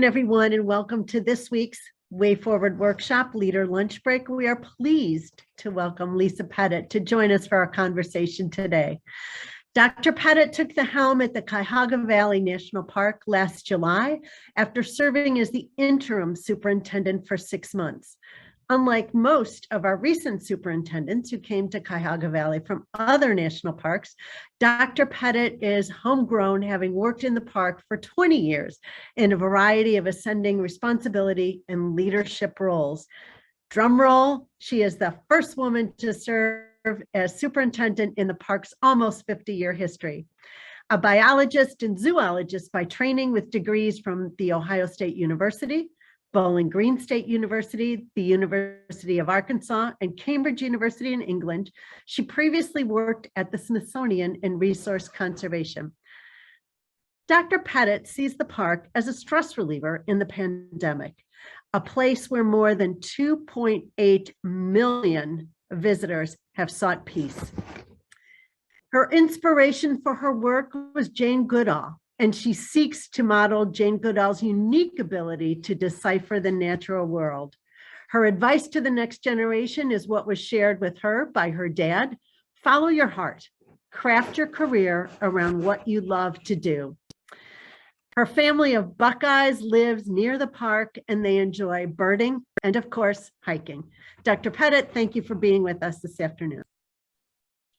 Everyone, and welcome to this week's Way Forward Workshop, Leader Lunch Break. We are pleased to welcome Lisa Petit to join us for our conversation today. Dr. Petit took the helm at the Cuyahoga Valley National Park last July after serving as the interim superintendent for 6 months. Unlike most of our recent superintendents who came to Cuyahoga Valley from other national parks, Dr. Petit is homegrown, having worked in the park for 20 years in a variety of ascending responsibility and leadership roles. Drum roll, she is the first woman to serve as superintendent in the park's almost 50-year history. A biologist and zoologist by training with degrees from The Ohio State University, Bowling Green State University, the University of Arkansas, and Cambridge University in England. She previously worked at the Smithsonian in resource conservation. Dr. Petit sees the park as a stress reliever in the pandemic, a place where more than 2.8 million visitors have sought peace. Her inspiration for her work was Jane Goodall, and she seeks to model Jane Goodall's unique ability to decipher the natural world. Her advice to the next generation is what was shared with her by her dad: follow your heart, craft your career around what you love to do. Her family of Buckeyes lives near the park, and they enjoy birding and, of course, hiking. Dr. Petit, thank you for being with us this afternoon.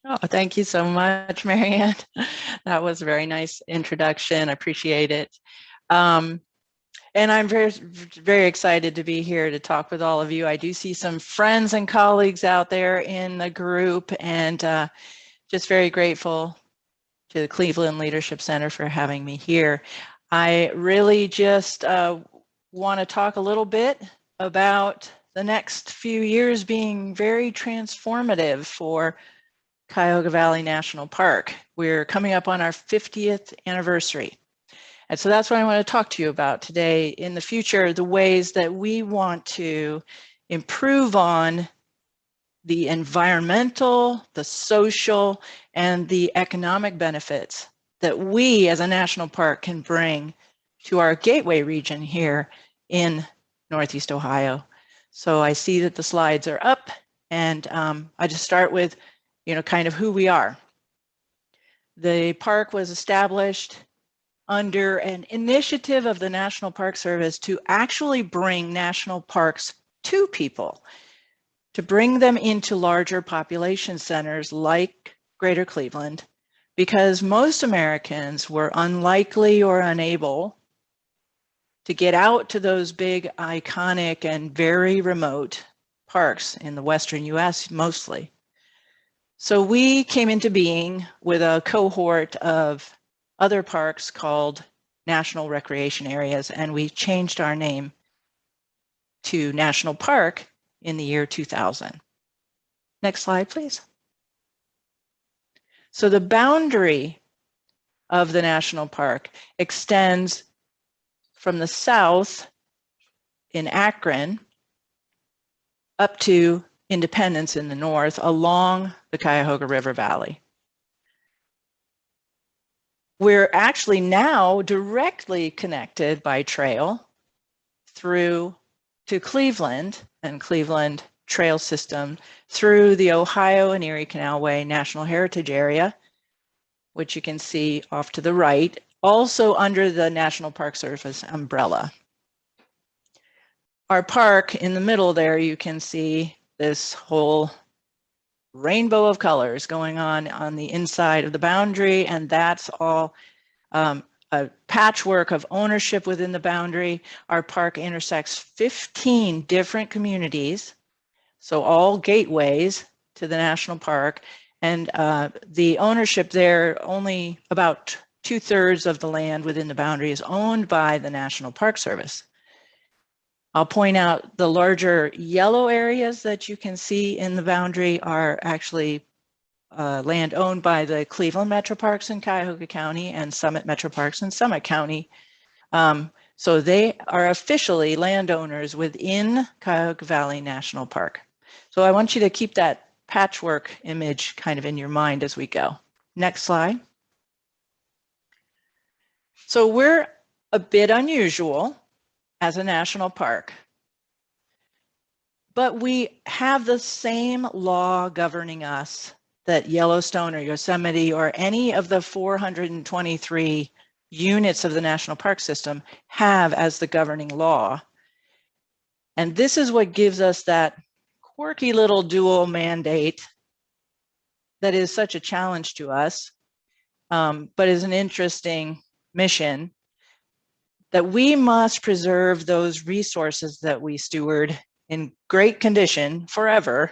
Oh, thank you so much, Marianne. That was a very nice introduction. I appreciate it. And I'm very excited to be here to talk with all of you. I do see some friends and colleagues out there in the group, and just very grateful to the Cleveland Leadership Center for having me here. I really just want to talk a little bit about the next few years being very transformative for Cuyahoga Valley National Park. We're coming up on our 50th anniversary. And so that's what I want to talk to you about today. In the future, the ways that we want to improve on the environmental, the social, and the economic benefits that we as a national park can bring to our gateway region here in Northeast Ohio. So I see that the slides are up, and I just start with kind of who we are. The park was established under an initiative of the National Park Service to actually bring national parks to people, to bring them into larger population centers like Greater Cleveland, because most Americans were unlikely or unable to get out to those big, iconic, and very remote parks in the Western US mostly. So we came into being with a cohort of other parks called National Recreation Areas, and we changed our name to National Park in the year 2000. Next slide, please. So the boundary of the national park extends from the south in Akron up to Independence in the north along the Cuyahoga River Valley. We're actually now directly connected by trail through to Cleveland and Cleveland Trail System through the Ohio and Erie Canalway National Heritage Area, which you can see off to the right, also under the National Park Service umbrella. Our park in the middle there, you can see this whole rainbow of colors going on the inside of the boundary, and that's all a patchwork of ownership within the boundary. Our park intersects 15 different communities, so all gateways to the national park, and the ownership there, only about 2/3 of the land within the boundary is owned by the National Park Service. I'll point out the larger yellow areas that you can see in the boundary are actually land owned by the Cleveland Metro Parks in Cuyahoga County and Summit Metro Parks in Summit County. So they are officially landowners within Cuyahoga Valley National Park. So I want you to keep that patchwork image kind of in your mind as we go. Next slide. So we're a bit unusual as a national park. But we have the same law governing us that Yellowstone or Yosemite or any of the 423 units of the national park system have as the governing law. And this is what gives us that quirky little dual mandate that is such a challenge to us, but is an interesting mission, that we must preserve those resources that we steward in great condition forever,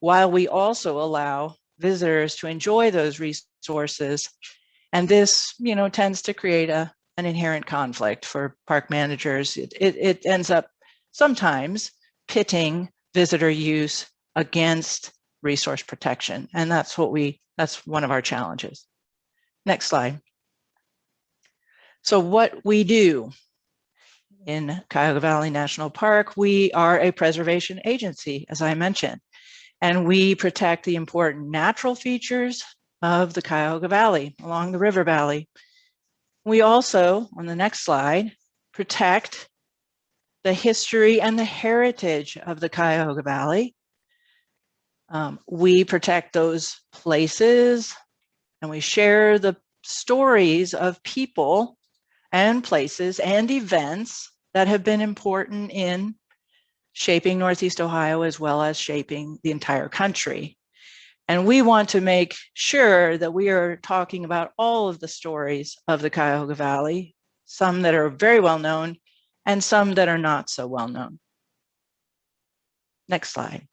while we also allow visitors to enjoy those resources. And this, tends to create an inherent conflict for park managers. It ends up sometimes pitting visitor use against resource protection. And that's one of our challenges. Next slide. So what we do in Cuyahoga Valley National Park, we are a preservation agency, as I mentioned, and we protect the important natural features of the Cuyahoga Valley along the river valley. We also, on the next slide, protect the history and the heritage of the Cuyahoga Valley. We protect those places, and we share the stories of people and places and events that have been important in shaping Northeast Ohio, as well as shaping the entire country. And we want to make sure that we are talking about all of the stories of the Cuyahoga Valley, some that are very well known and some that are not so well known. Next slide.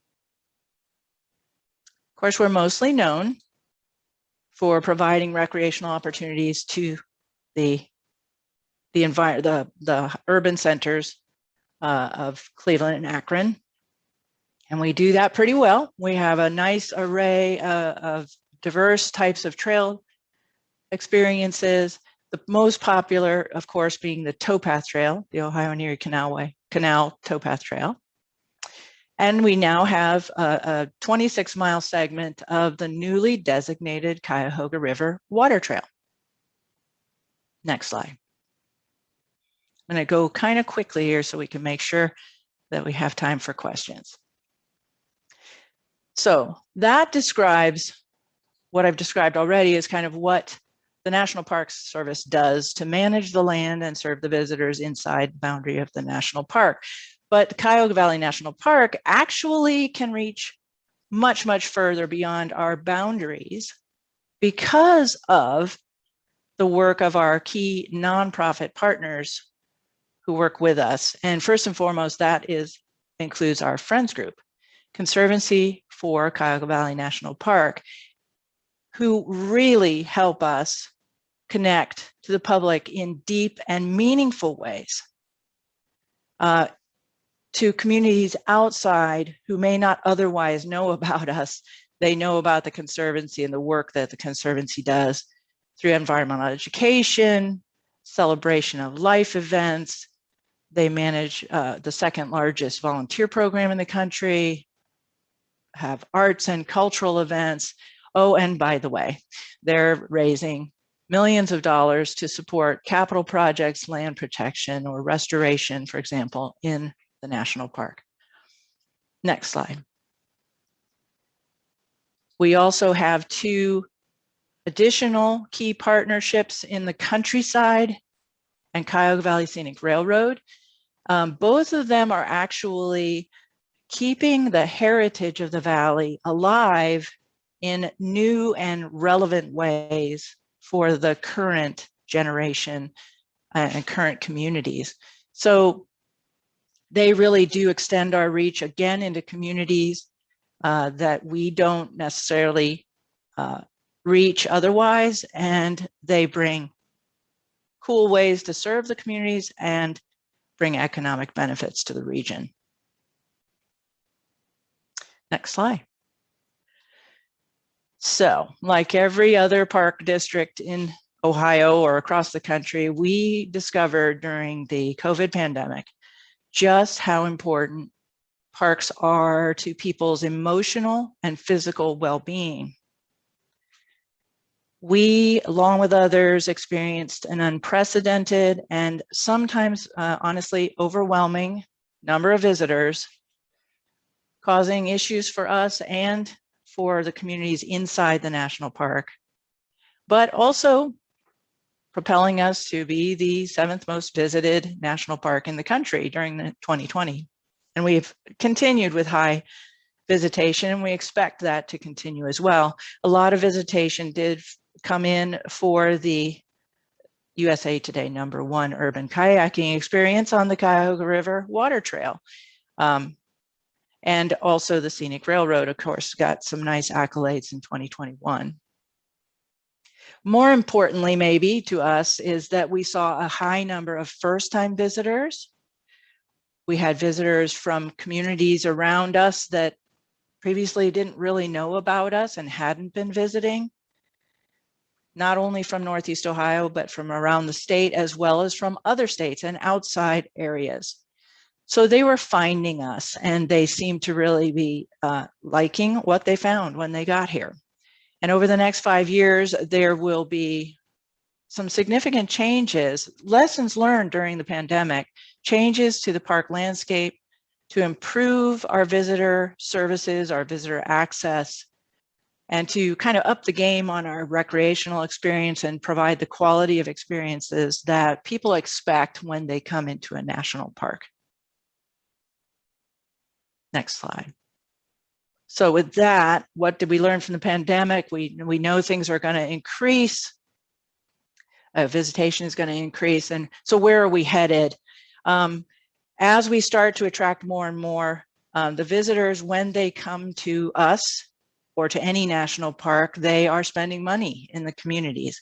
Of course, we're mostly known for providing recreational opportunities to the urban centers of Cleveland and Akron. And we do that pretty well. We have a nice array of diverse types of trail experiences. The most popular, of course, being the Towpath Trail, the Ohio and Erie Canal Towpath Trail. And we now have a 26-mile segment of the newly designated Cuyahoga River Water Trail. Next slide. I'm going to go kind of quickly here so we can make sure that we have time for questions. So that describes what I've described already as kind of what the National Parks Service does to manage the land and serve the visitors inside the boundary of the national park. But the Cuyahoga Valley National Park actually can reach much, much further beyond our boundaries because of the work of our key nonprofit partners who work with us. And first and foremost, that includes our Friends Group, Conservancy for Cuyahoga Valley National Park, who really help us connect to the public in deep and meaningful ways, to communities outside who may not otherwise know about us. They know about the Conservancy and the work that the Conservancy does through environmental education, celebration of life events. They manage the second largest volunteer program in the country, have arts and cultural events. Oh, and by the way, they're raising millions of dollars to support capital projects, land protection, or restoration, for example, in the national park. Next slide. We also have 2 additional key partnerships in the countryside and Cuyahoga Valley Scenic Railroad. Both of them are actually keeping the heritage of the valley alive in new and relevant ways for the current generation and current communities. So they really do extend our reach again into communities that we don't necessarily reach otherwise, and they bring cool ways to serve the communities and bring economic benefits to the region. Next slide. So, like every other park district in Ohio or across the country, we discovered during the COVID pandemic just how important parks are to people's emotional and physical well-being. We, along with others, experienced an unprecedented and sometimes, honestly, overwhelming number of visitors, causing issues for us and for the communities inside the national park, but also propelling us to be the 7th most visited national park in the country during the 2020. And we've continued with high visitation, and we expect that to continue as well. A lot of visitation did come in for the USA Today #1 urban kayaking experience on the Cuyahoga River Water Trail. And also the Scenic Railroad, of course, got some nice accolades in 2021. More importantly, maybe to us, is that we saw a high number of first-time visitors. We had visitors from communities around us that previously didn't really know about us and hadn't been visiting, not only from Northeast Ohio, but from around the state, as well as from other states and outside areas. So they were finding us, and they seemed to really be liking what they found when they got here. And over the next 5 years, there will be some significant changes, lessons learned during the pandemic, changes to the park landscape to improve our visitor services, our visitor access, and to kind of up the game on our recreational experience and provide the quality of experiences that people expect when they come into a national park. Next slide. So with that, what did we learn from the pandemic? We know things are going to increase. Visitation is going to increase. And so where are we headed? As we start to attract more and more, the visitors, when they come to us or to any national park, they are spending money in the communities.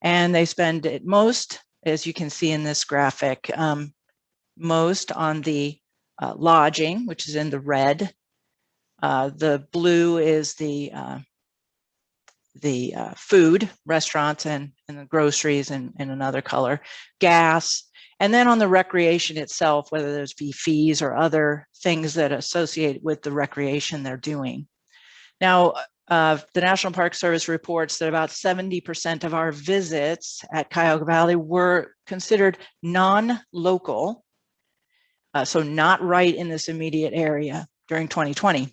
And they spend it most, as you can see in this graphic, most on the lodging, which is in the red. The blue is the food, restaurants, and the groceries in another color, gas, and then on the recreation itself, whether there's fees or other things that associate with the recreation they're doing. Now, the National Park Service reports that about 70% of our visits at Cuyahoga Valley were considered non-local, so not right in this immediate area during 2020.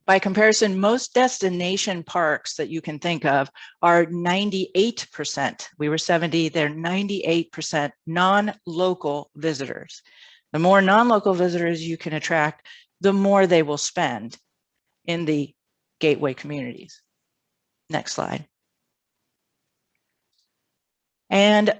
By comparison, most destination parks that you can think of are 98%. We were 70, they're 98% non-local visitors. The more non-local visitors you can attract, the more they will spend in the gateway communities. Next slide. And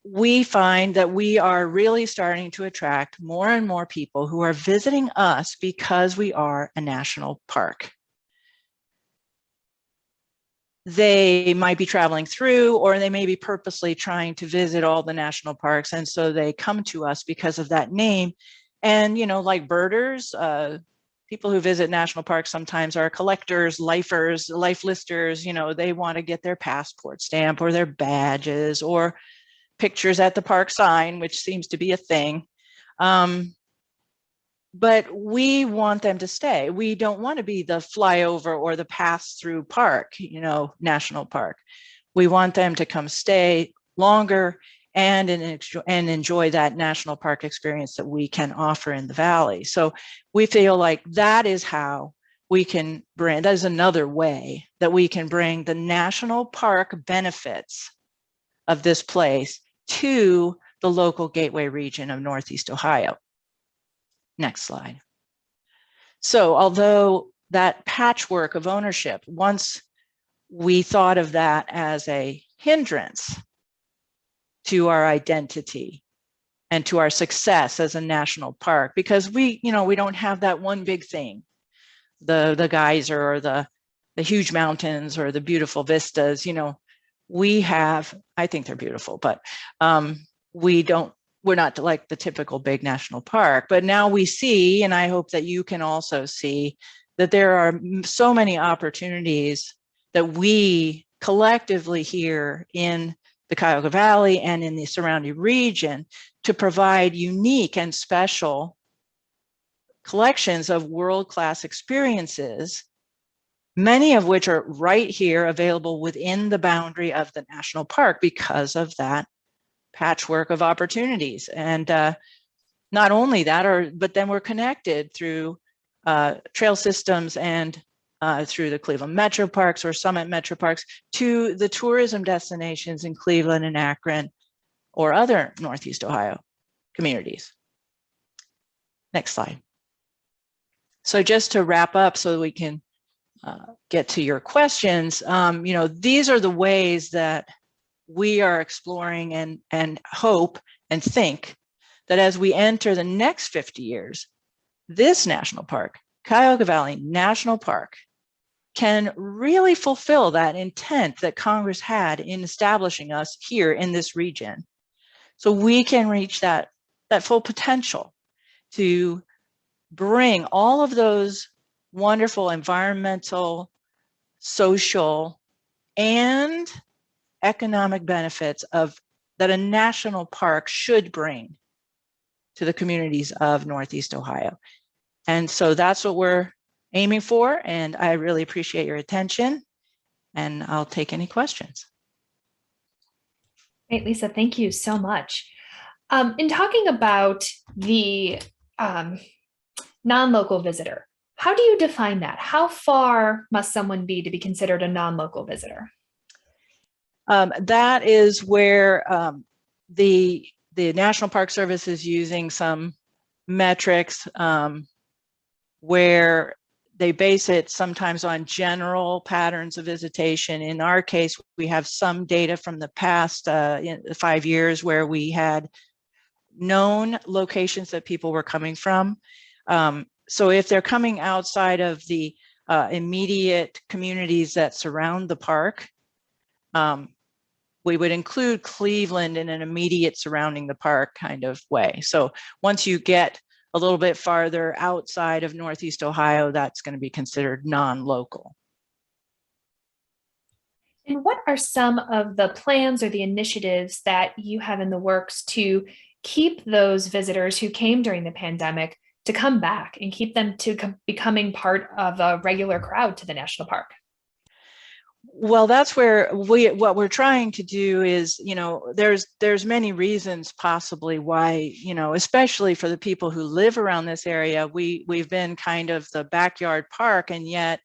we find that we are really starting to attract more and more people who are visiting us because we are a national park. They might be traveling through, or they may be purposely trying to visit all the national parks. And so they come to us because of that name. And, you know, like birders, people who visit national parks sometimes are collectors, lifers, life listers. You know, they want to get their passport stamp or their badges or pictures at the park sign, which seems to be a thing. But we want them to stay. We don't want to be the flyover or the pass-through park, you know, national park. We want them to come stay longer and enjoy that national park experience that we can offer in the Valley. So we feel like that is how we can bring, that is another way that we can bring the national park benefits of this place to the local gateway region of Northeast Ohio. Next slide. So although that patchwork of ownership, once we thought of that as a hindrance to our identity and to our success as a national park, because we don't have that one big thing, the geyser or the huge mountains or the beautiful vistas. You know, we have, I think they're beautiful, but we're not like the typical big national park. But now we see, and I hope that you can also see, that there are so many opportunities that we collectively here in the Cuyahoga Valley and in the surrounding region to provide unique and special collections of world-class experiences many of which are right here available within the boundary of the national park because of that patchwork of opportunities. And not only that, but then we're connected through trail systems and through the Cleveland Metro Parks or Summit Metro Parks to the tourism destinations in Cleveland and Akron or other Northeast Ohio communities. Next slide. So just to wrap up so that we can get to your questions, these are the ways that we are exploring and hope and think that as we enter the next 50 years, this national park, Cuyahoga Valley National Park, can really fulfill that intent that Congress had in establishing us here in this region. So we can reach that full potential to bring all of those wonderful environmental, social, and economic benefits that a national park should bring to the communities of Northeast Ohio. And so that's what we're aiming for, and I really appreciate your attention, and I'll take any questions. Great, Lisa, thank you so much. In talking about the non-local visitor, how do you define that? How far must someone be to be considered a non-local visitor? That is where the National Park Service is using some metrics where they base it sometimes on general patterns of visitation. In our case, we have some data from the past 5 years where we had known locations that people were coming from. So if they're coming outside of the immediate communities that surround the park, we would include Cleveland in an immediate surrounding the park kind of way. So once you get a little bit farther outside of Northeast Ohio, that's going to be considered non-local. And what are some of the plans or the initiatives that you have in the works to keep those visitors who came during the pandemic to come back and keep them to becoming part of a regular crowd to the national park? Well, that's where what we're trying to do is, there's many reasons possibly why, especially for the people who live around this area, we've been kind of the backyard park, and yet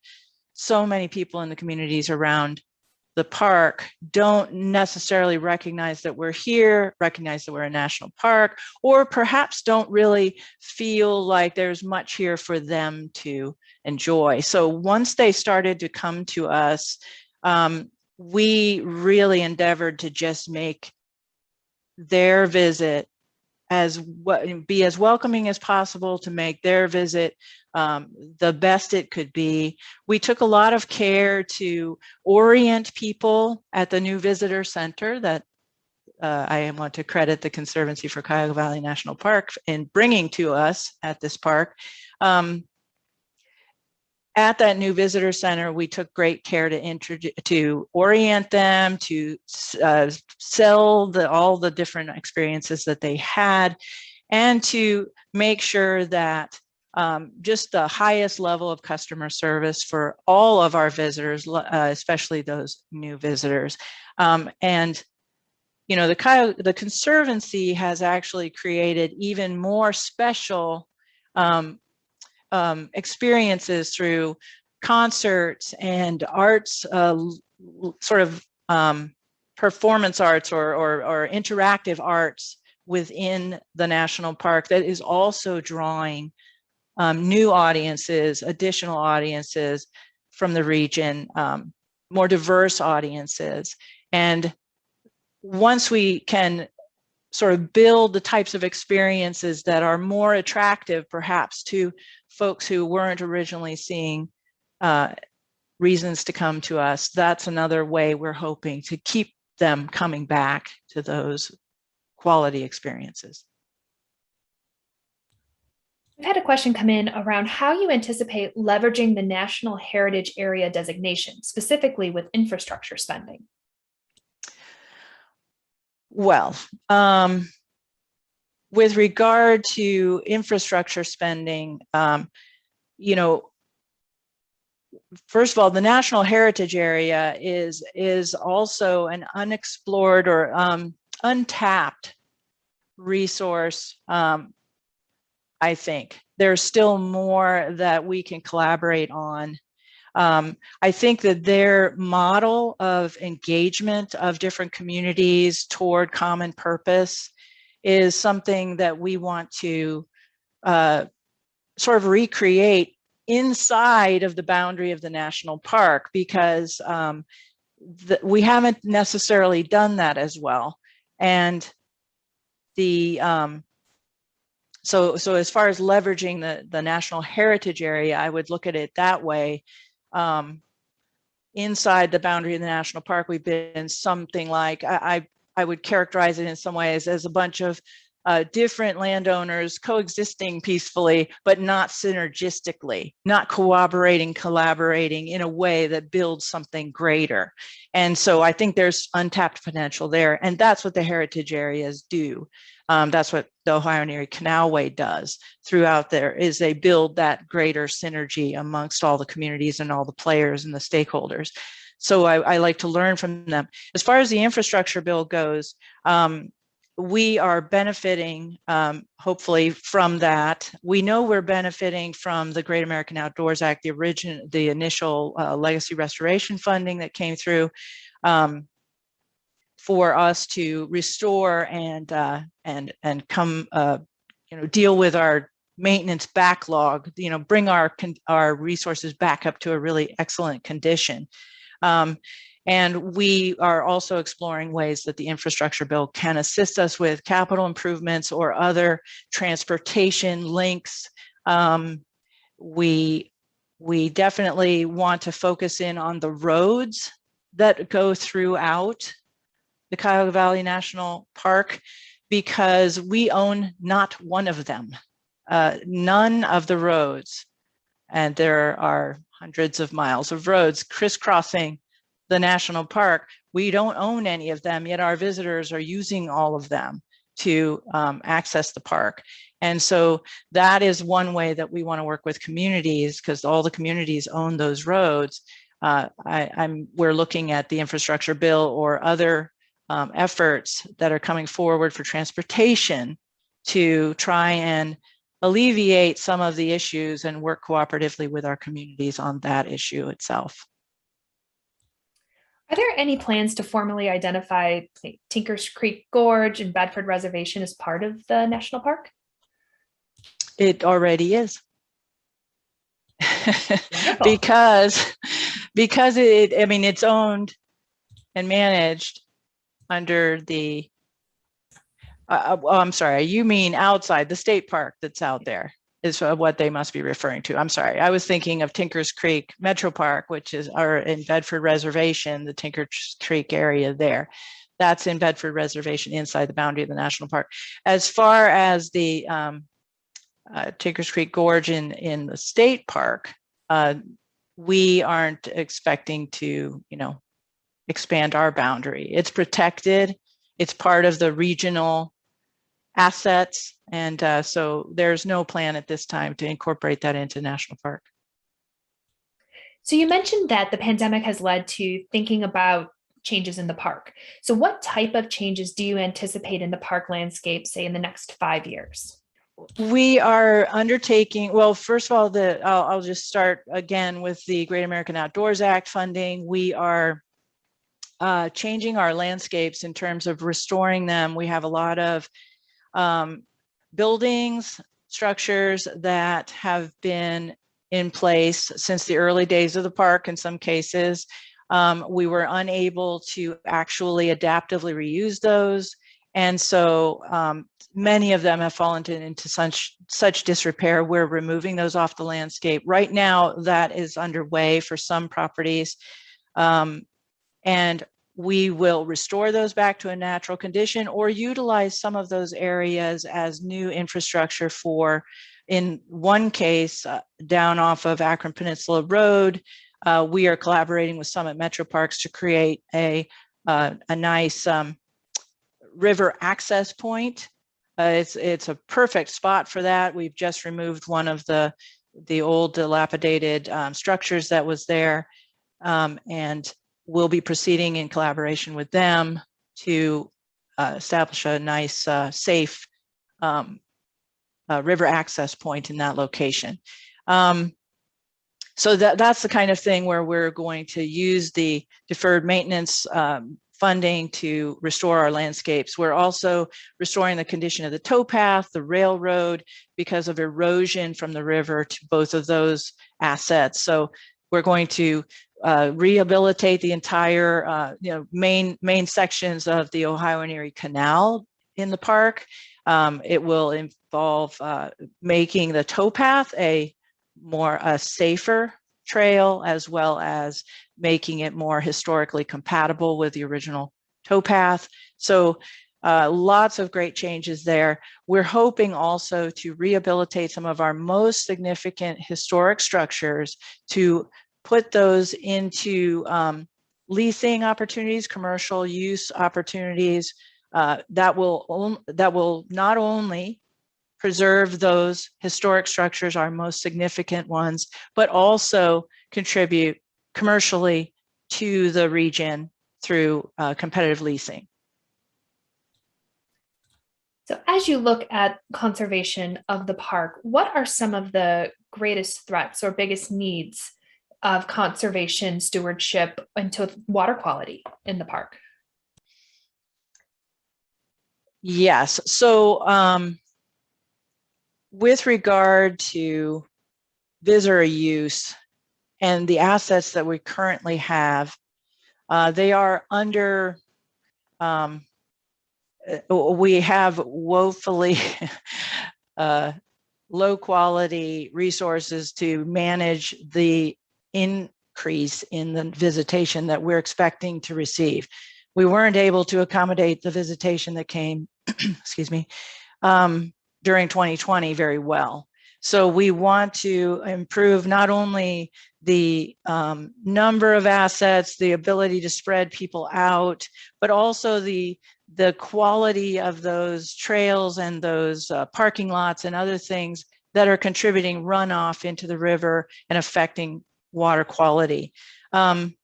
so many people in the communities around the park don't necessarily recognize that we're here, recognize that we're a national park, or perhaps don't really feel like there's much here for them to enjoy. So once they started to come to us, we really endeavored to just make their visit be as welcoming as possible, to make their visit the best it could be. We took a lot of care to orient people at the new visitor center that I want to credit the Conservancy for Cuyahoga Valley National Park in bringing to us at this park. At that new visitor center, we took great care to orient them, to sell all the different experiences that they had, and to make sure that just the highest level of customer service for all of our visitors, especially those new visitors. And the Conservancy has actually created even more special experiences through concerts and arts, sort of performance arts or interactive arts within the national park that is also drawing new audiences, additional audiences from the region, more diverse audiences. And once we can sort of build the types of experiences that are more attractive perhaps to folks who weren't originally seeing reasons to come to us, that's another way we're hoping to keep them coming back to those quality experiences. We've had a question come in around how you anticipate leveraging the National Heritage Area designation, specifically with infrastructure spending. Well, with regard to infrastructure spending, first of all, the National Heritage Area is also an unexplored or untapped resource. I think there's still more that we can collaborate on. I think that their model of engagement of different communities toward common purpose is something that we want to sort of recreate inside of the boundary of the national park, because we haven't necessarily done that as well. And the so as far as leveraging the National Heritage Area, I would look at it that way. Inside the boundary of the national park, we've been something like, I would characterize it in some ways as a bunch of different landowners coexisting peacefully, but not synergistically, not collaborating in a way that builds something greater. And so I think there's untapped potential there. And that's what the heritage areas do. That's what the Ohio and Erie Canalway does throughout there, is they build that greater synergy amongst all the communities and all the players and the stakeholders. So I like to learn from them. As far as the infrastructure bill goes, we are benefiting, hopefully, from that. We know we're benefiting from the Great American Outdoors Act, the initial legacy restoration funding that came through, for us to restore and come, deal with our maintenance backlog. Bring our resources back up to a really excellent condition. And we are also exploring ways that the infrastructure bill can assist us with capital improvements or other transportation links. We definitely want to focus in on the roads that go throughout the Cuyahoga Valley National Park, because we own not one of them. None of the roads, and there are hundreds of miles of roads crisscrossing the national park. We don't own any of them, yet our visitors are using all of them to access the park. And so that is one way that we want to work with communities, because all the communities own those roads. We're looking at the infrastructure bill or other efforts that are coming forward for transportation to try and alleviate some of the issues and work cooperatively with our communities on that issue itself. Are there any plans to formally identify Tinkers Creek Gorge and Bedford Reservation as part of the national park? It already is. because it's owned and managed under the I'm sorry, you mean outside the state park that's out there is what they must be referring to. I'm sorry, I was thinking of Tinkers Creek Metro Park, which is in Bedford Reservation, the Tinkers Creek area there. That's in Bedford Reservation inside the boundary of the national park. As far as the Tinkers Creek Gorge in the state park, we aren't expecting to, expand our boundary. It's protected. It's part of the regional assets. And so there's no plan at this time to incorporate that into national park. So you mentioned that the pandemic has led to thinking about changes in the park. So what type of changes do you anticipate in the park landscape, say in the next 5 years? We are undertaking, well, first of all, I'll just start again with the Great American Outdoors Act funding. We are changing our landscapes in terms of restoring them. We have a lot of buildings, structures that have been in place since the early days of the park. In some cases, we were unable to actually adaptively reuse those. And so many of them have fallen into such disrepair. We're removing those off the landscape. Right now, that is underway for some properties. And we will restore those back to a natural condition or utilize some of those areas as new infrastructure for, in one case, down off of Akron Peninsula Road, we are collaborating with Summit Metro Parks to create a nice river access point. It's a perfect spot for that. We've just removed one of the the old dilapidated structures that was there, and we'll be proceeding in collaboration with them to establish a nice, safe river access point in that location. So that's the kind of thing where we're going to use the deferred maintenance funding to restore our landscapes. We're also restoring the condition of the towpath, the railroad, because of erosion from the river to both of those assets. So we're going to rehabilitate the entire main sections of the Ohio and Erie Canal in the park. It will involve making the towpath a safer trail, as well as making it more historically compatible with the original towpath. So lots of great changes there. We're hoping also to rehabilitate some of our most significant historic structures, to put those into leasing opportunities, commercial use opportunities that will not only preserve those historic structures, our most significant ones, but also contribute commercially to the region through competitive leasing. So as you look at conservation of the park, what are some of the greatest threats or biggest needs of conservation stewardship into water quality in the park? Yes, so with regard to visitor use and the assets that we currently have, they are under, we have woefully low quality resources to manage the increase in the visitation that we're expecting to receive. We weren't able to accommodate the visitation that came, excuse me, during 2020 very well. So we want to improve not only the number of assets, the ability to spread people out, but also the quality of those trails and those parking lots and other things that are contributing runoff into the river and affecting water quality. Some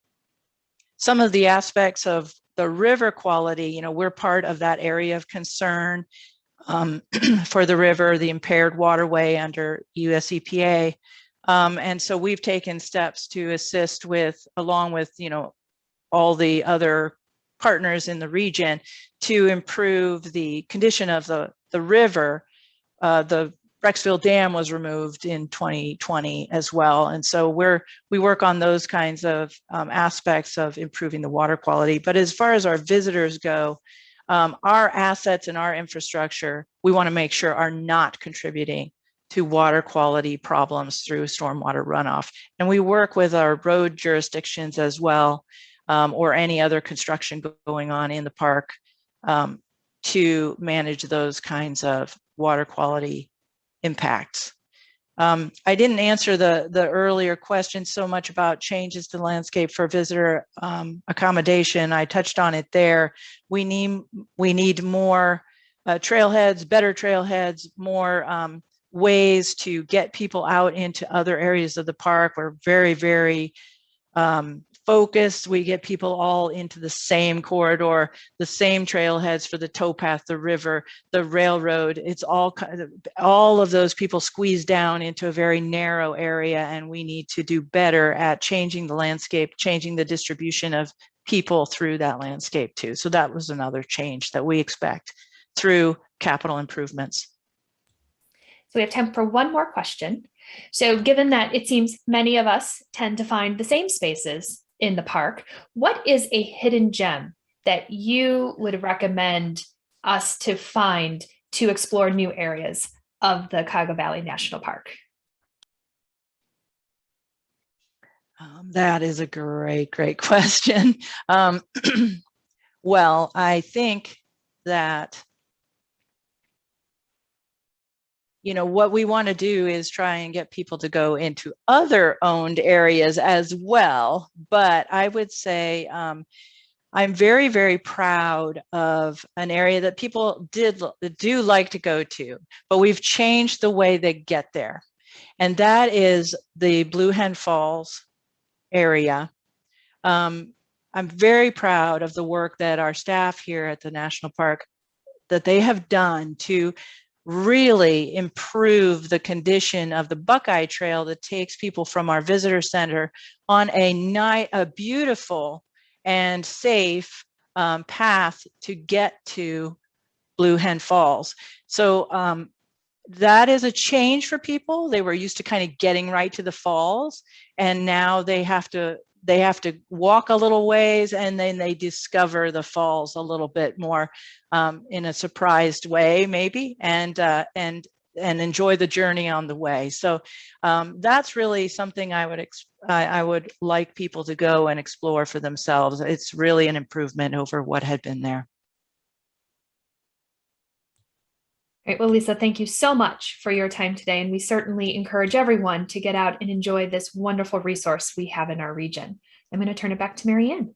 of the aspects of the river quality, we're part of that area of concern for the river, the impaired waterway under US EPA. And so we've taken steps to assist with, along with, all the other partners in the region, to improve the condition of the river. The Brecksville Dam was removed in 2020 as well. And so we work on those kinds of aspects of improving the water quality. But as far as our visitors go, our assets and our infrastructure, we want to make sure are not contributing to water quality problems through stormwater runoff. And we work with our road jurisdictions as well, or any other construction going on in the park, to manage those kinds of water quality impacts. I didn't answer the earlier question so much about changes to landscape for visitor accommodation. I touched on it there. We need more trailheads, better trailheads, more ways to get people out into other areas of the park. We're very, very focused. We get people all into the same corridor, the same trailheads for the towpath, the river, the railroad. It's all of those people squeezed down into a very narrow area, and we need to do better at changing the landscape, changing the distribution of people through that landscape too. So that was another change that we expect through capital improvements. So we have time for one more question. So given that it seems many of us tend to find the same spaces in the park, what is a hidden gem that you would recommend us to find to explore new areas of the Cuyahoga Valley National Park? That is a great question. Well, I think that what we want to do is try and get people to go into other owned areas as well. But I would say I'm very, very proud of an area that people do like to go to, but we've changed the way they get there. and that is the Blue Hen Falls area. I'm very proud of the work that our staff here at the National Park, that they have done to really improve the condition of the Buckeye Trail that takes people from our visitor center on a beautiful and safe path to get to Blue Hen Falls. So that is a change for people. They were used to kind of getting right to the falls, and now they have to walk a little ways, and then they discover the falls a little bit more in a surprised way, maybe, and enjoy the journey on the way. So that's really something I would like people to go and explore for themselves. It's really an improvement over what had been there. Great. Well, Lisa, thank you so much for your time today. And we certainly encourage everyone to get out and enjoy this wonderful resource we have in our region. I'm going to turn it back to Mary Ann.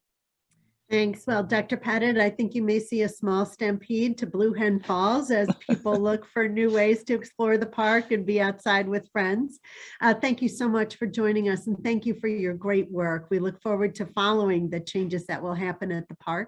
Thanks. Well, Dr. Petit, I think you may see a small stampede to Blue Hen Falls as people look for new ways to explore the park and be outside with friends. Thank you so much for joining us, and thank you for your great work. We look forward to following the changes that will happen at the park.